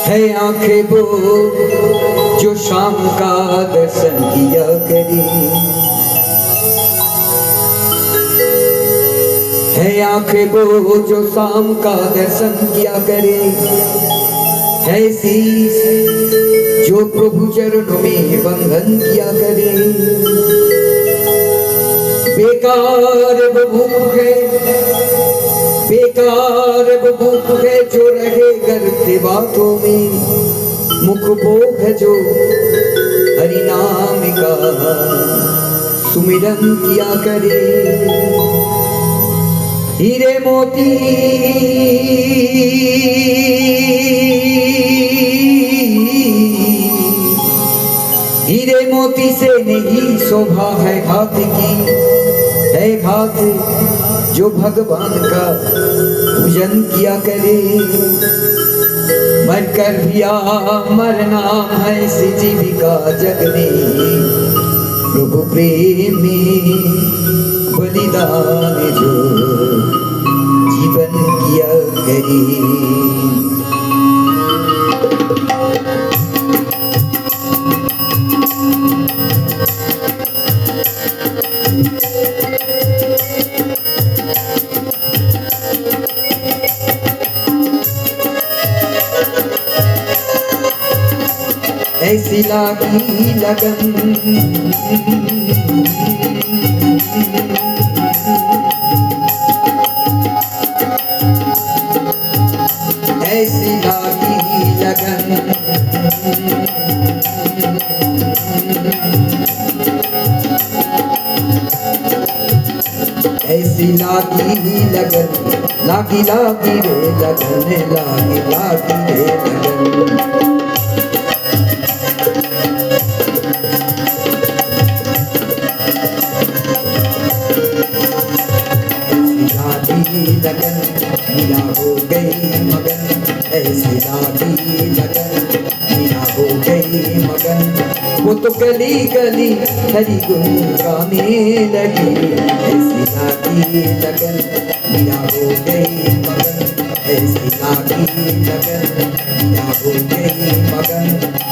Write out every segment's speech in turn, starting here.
है आंखें वो जो शाम का दर्शन किया करे, है आंखें वो जो शाम का दर्शन किया करे, है शीश जो प्रभु चरणों में बंधन किया करे। बेकार वो भूख है, बेकार वो भूख है जो रहे करते बातों में, मुख वो है जो हरि नाम का सुमिरन किया करे। हीरे मोती हीरे मोती से नहीं शोभा है घात की, है घात जो भगवान का पूजन किया करे। मरकर भी अमर नाम है इस जीविका जग में, प्रभु प्रेम में बलिदान जो जीवन किया करे। ऐसी लागी लगन, ऐसी लागी लगन, ऐसी लागी लगन, लागी लागी रे लगन, लागी लागी रे लगन। लगन मीरा हो गई मगन, ऐसी लागी लगन मीरा हो गई मगन। वो तो गली गली हरि गुण गाने लगी, ऐसी लागी लगन मीरा हो गई मगन, ऐसी लागी लगन मीरा हो गई मगन।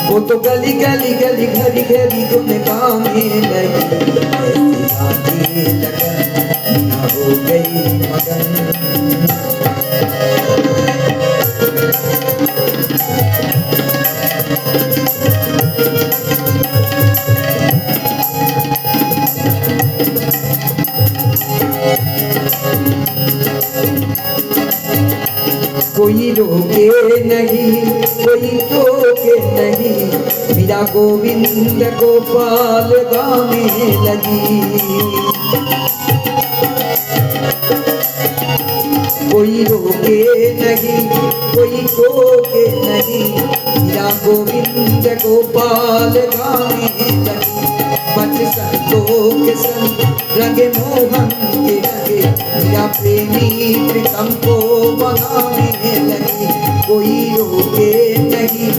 वो तो गली गली गली घरी घरी गुण गाने लगी, ऐसी लागी लगन मीरा हो गई मगन। कोई रोके नहीं, कोई टोके नहीं, मीरा गोविंद गोपाल गाने लगी। कोई रोके नहीं, कोई टोके नहीं, मीरा गोविंद गोपाल गाने लगी। बच संतों के संग रंगे मोहन के रंगे, मीरा प्रेमी प्रीतम को मनाने लगी। कोई रोके नहीं,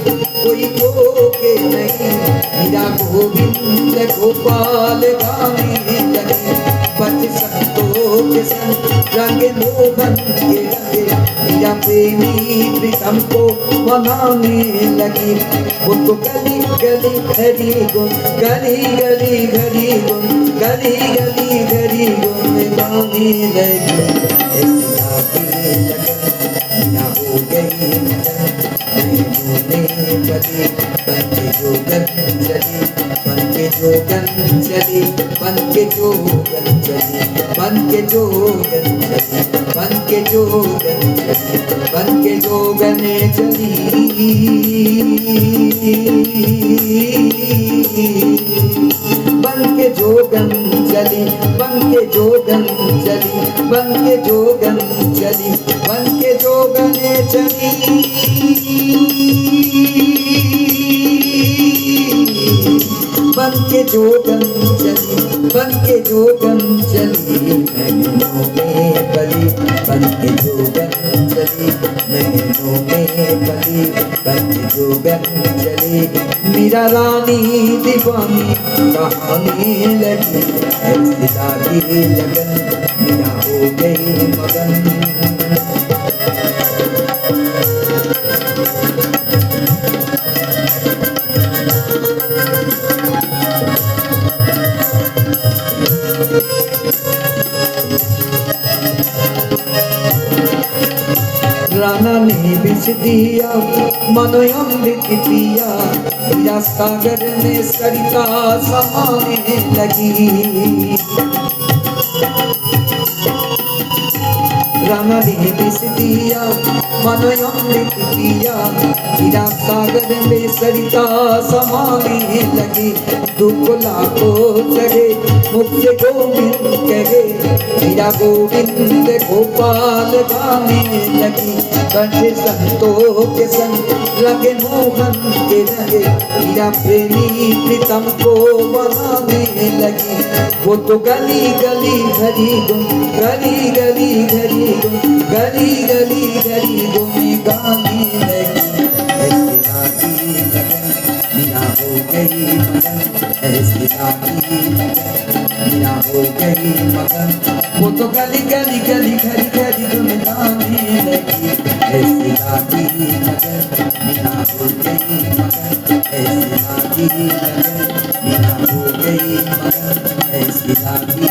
कोई टोके नहीं, मीरा गोविंद गोपाल गाने लगी। बच संतों के संग रंगे मोहन के रंगे, मीरा प्रेमी प्रीतम को मनाने लगी। वो तो गली गली हरी गुण, गली गली घरी गुण, गली गली घरी गुण गाने लगी। ऐसी लागी लगन मीरा हो गई मगन, नैनों में बली बन के जोगन चली, बन के जोगन चली, बन के जोगन चली, बन के जोगन चली, बन के जोगन चली, बन के जोगन चली। बन के जोगन चली, बन के जोगन चली, बन के जोगन चली, बन के जोगन चली। बन के जोगन चली, बन के जोगन चली, नैनों में बली बन के जोगन चली, नैनों में बली बन के जोगन चली। मीरा रानी दीवानी कहानी लगी, ऐसी लागी लगन मीरा हो गई मगन। राणा ने विष दिया मनो अमृत पिया, हीरा सागर में सरिता समाने लगी। राणा ने विष दिया मनो अमृत पिया, हीरा सागर में सरिता समाने लगी। दुख लाखों चढ़े मुख से गोविंद कहे, हीरा गोविंद गोपाल गाने लगी। कंठ संतों के संग लगे मोहन के रंगे, हीरा प्रेमी प्रीतम को बनाने लगी। वो तो गली गली घरी गुम, गली गली घरी गुम, गली गली घरी गुम गाने लगी। ऐसी लागी लगन मीरा हो गई मगन, ऐसी लागी लगन मीरा हो गई मगन। वो तो गली गली गली घरी घरी गुम गाने लगी। ऐसी लागी लगन मीरा हो गई मगन, ऐसी लागी लगन मीरा हो गई मगन, ऐसी लागी